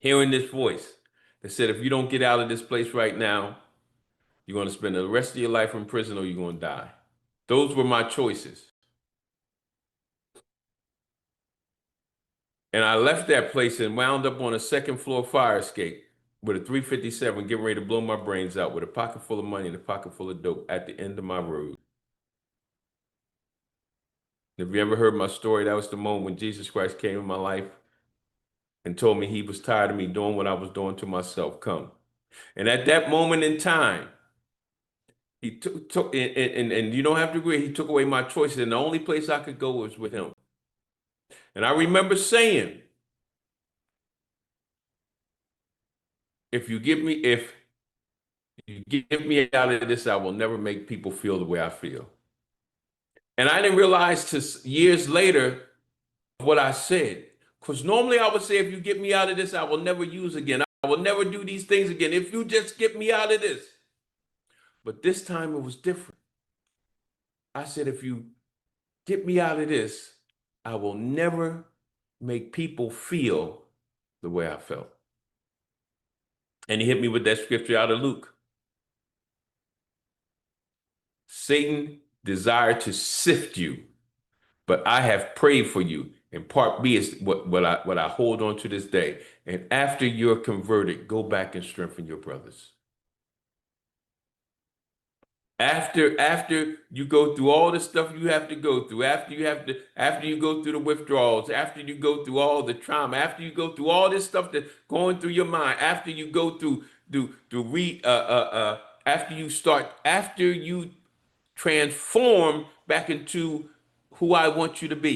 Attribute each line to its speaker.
Speaker 1: hearing this voice that said, if you don't get out of this place right now, you're going to spend the rest of your life in prison or you're going to die. Those were my choices. And I left that place and wound up on a second floor fire escape with a 357 getting ready to blow my brains out with a pocket full of money and a pocket full of dope at the end of my road. If you ever heard my story, that was the moment when Jesus Christ came in my life and told me he was tired of me doing what I was doing to myself. Come. And at that moment in time, he took and you don't have to agree, he took away my choices. And the only place I could go was with him. And I remember saying, if you give me out of this, I will never make people feel the way I feel. And I didn't realize till years later what I said. Because normally I would say, if you get me out of this, I will never use again. I will never do these things again. If you just get me out of this. But this time it was different. I said, if you get me out of this, I will never make people feel the way I felt. And he hit me with that scripture out of Luke. Satan desired to sift you, but I have prayed for you. And part B is what I hold on to this day. And after you're converted, go back and strengthen your brothers. After you go through all the stuff you have to go through, after you go through the withdrawals, after you go through all the trauma, after you go through all this stuff that's going through your mind, after you go through after you transform back into who I want you to be.